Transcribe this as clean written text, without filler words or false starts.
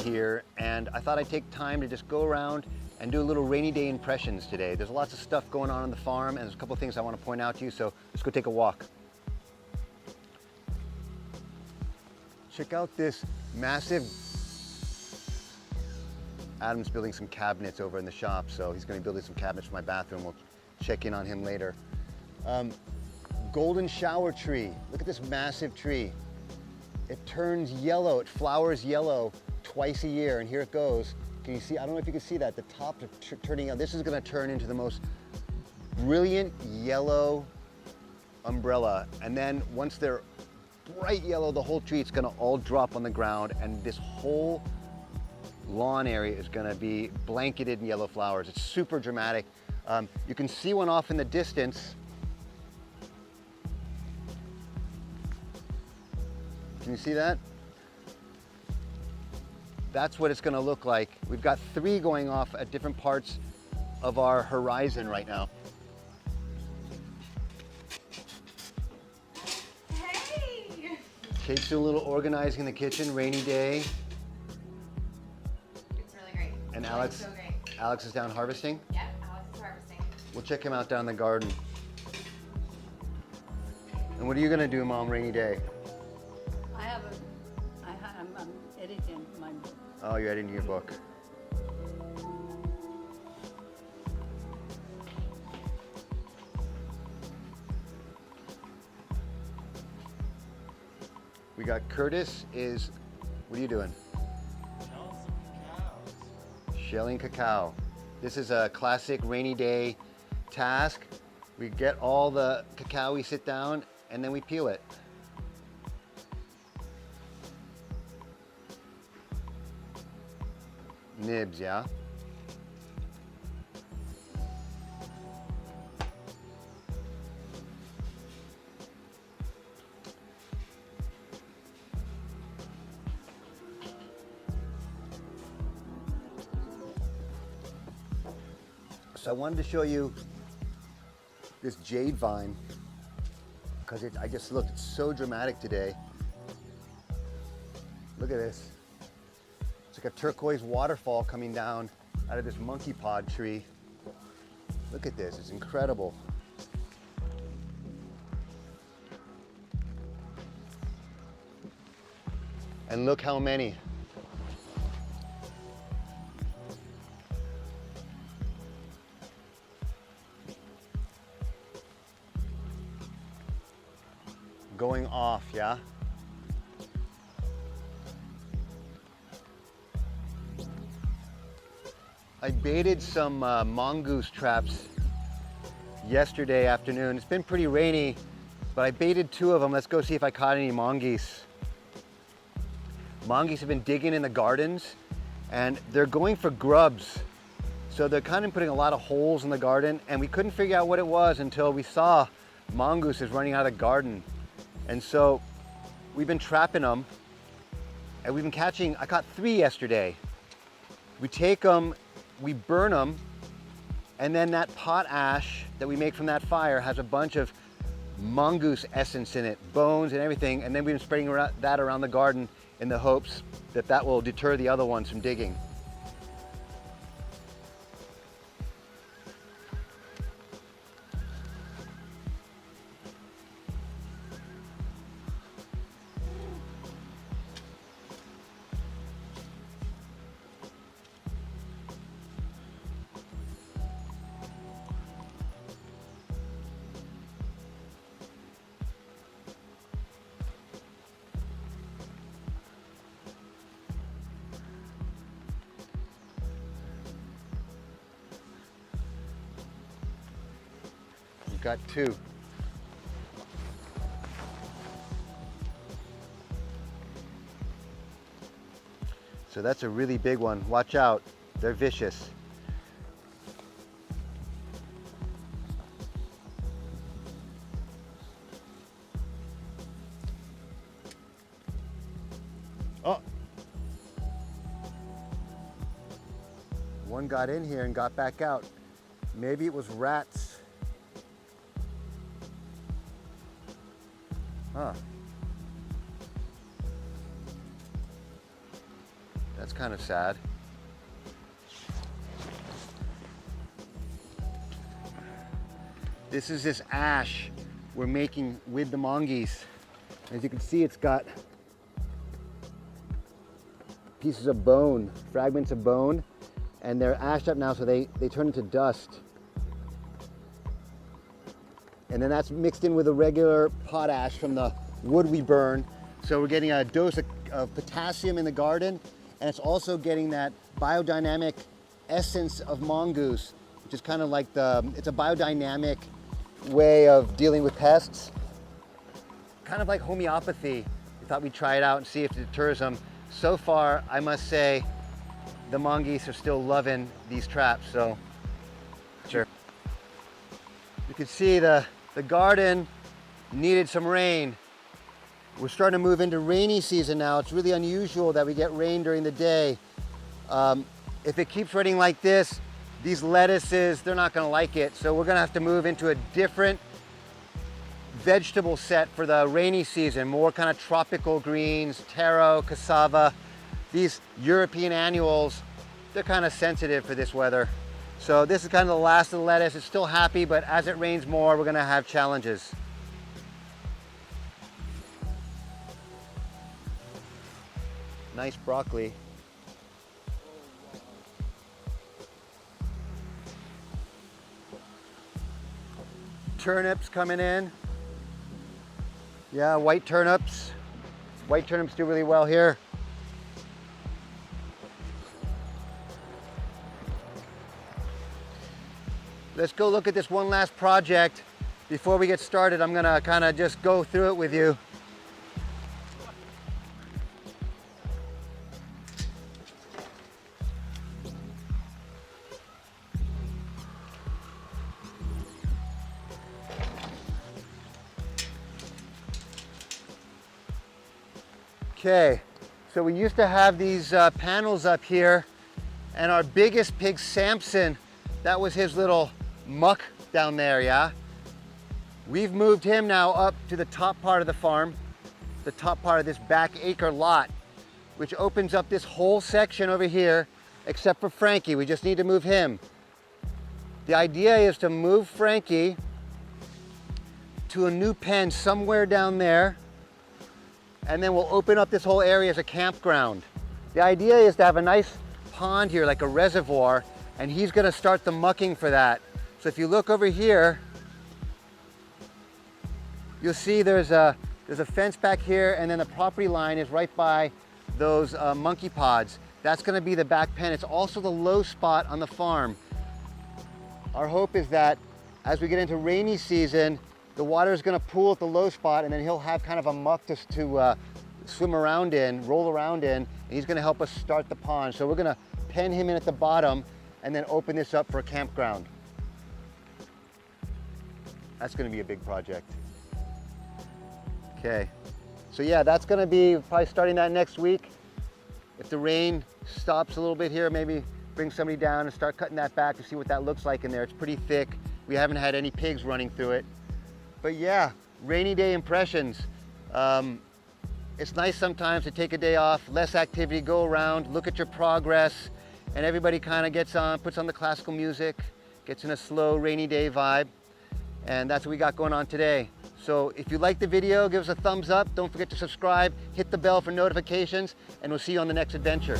here, and I thought I'd take time to just go around and do a little rainy day impressions today. There's lots of stuff going on the farm, and there's a couple of things I want to point out to you, so let's go take a walk. Check out this massive... Adam's building some cabinets over in the shop, so he's going to be building some cabinets for my bathroom. We'll check in on him later. Golden shower tree. Look at this massive tree. It turns yellow, it flowers yellow twice a year, and here it goes. Can you see? I don't know if you can see that. The top turning yellow. This is going to turn into the most brilliant yellow umbrella, and then once they're bright yellow, the whole tree, it's going to all drop on the ground, and this whole lawn area is going to be blanketed in yellow flowers. It's super dramatic. You can see one off in the distance. Can you see that? That's what it's going to look like. We've got 3 going off at different parts of our horizon right now. Hey! Kate's doing a little organizing in the kitchen, rainy day. It's really great. And It's Alex, so great. Alex is down harvesting. Yep, Alex is harvesting. We'll check him out down in the garden. And what are you going to do, Mom, rainy day? I'm editing my book. Oh, you're editing your book. We got Curtis is, what are you doing? Shelling cacao. This is a classic rainy day task. We get all the cacao, we sit down, and then we peel it. Nibs, yeah? So I wanted to show you this jade vine because I just looked, it's so dramatic today. Look at this. It's like a turquoise waterfall coming down out of this monkey pod tree. Look at this, it's incredible. And look how many. Going off, yeah? I baited some mongoose traps yesterday afternoon. It's been pretty rainy, but I baited 2 of them. Let's go see if I caught any mongoose. Mongoose have been digging in the gardens and they're going for grubs. So they're kind of putting a lot of holes in the garden, and we couldn't figure out what it was until we saw mongooses running out of the garden. And so we've been trapping them, and we've been catching, I caught 3 yesterday. We take them, we burn them, and then that potash that we make from that fire has a bunch of mongoose essence in it, bones and everything, and then we've been spreading that around the garden in the hopes that that will deter the other ones from digging. Got 2. So that's a really big one. Watch out, they're vicious. Oh! One got in here and got back out. Maybe it was rats. Huh. That's kind of sad. This is this ash we're making with the mongoose. As you can see, it's got pieces of bone, fragments of bone, and they're ashed up now, so they turn into dust. And then that's mixed in with a regular potash from the wood we burn. So we're getting a dose of potassium in the garden, and it's also getting that biodynamic essence of mongoose, which is kind of like it's a biodynamic way of dealing with pests. Kind of like homeopathy. We thought we'd try it out and see if it deters them. So far, I must say, the mongoose are still loving these traps, so sure. You can see the garden needed some rain. We're starting to move into rainy season now. It's really unusual that we get rain during the day. If it keeps raining like this, these lettuces, they're not gonna like it. So we're gonna have to move into a different vegetable set for the rainy season, more kind of tropical greens, taro, cassava. These European annuals, they're kind of sensitive for this weather. So this is kind of the last of the lettuce. It's still happy, but as it rains more, we're gonna have challenges. Nice broccoli. Turnips coming in. Yeah, white turnips. White turnips do really well here. Let's go look at this one last project. Before we get started, I'm gonna kind of just go through it with you. Okay, so we used to have these panels up here, and our biggest pig, Samson, that was his little muck down there, yeah? We've moved him now up to the top part of the farm, the top part of this back acre lot, which opens up this whole section over here, except for Frankie. We just need to move him. The idea is to move Frankie to a new pen somewhere down there, and then we'll open up this whole area as a campground. The idea is to have a nice pond here, like a reservoir, and he's gonna start the mucking for that. So if you look over here, you'll see there's a fence back here, and then the property line is right by those monkey pods. That's gonna be the back pen. It's also the low spot on the farm. Our hope is that as we get into rainy season, the water is going to pool at the low spot, and then he'll have kind of a muck to swim around in, roll around in, and he's going to help us start the pond. So we're going to pen him in at the bottom and then open this up for a campground. That's going to be a big project. Okay, so yeah, that's going to be probably starting that next week. If the rain stops a little bit here, maybe bring somebody down and start cutting that back to see what that looks like in there. It's pretty thick. We haven't had any pigs running through it. But yeah, rainy day impressions. It's nice sometimes to take a day off, less activity, go around, look at your progress, and everybody kind of puts on the classical music, gets in a slow rainy day vibe, and that's what we got going on today. So if you like the video, give us a thumbs up, don't forget to subscribe, hit the bell for notifications, and we'll see you on the next adventure.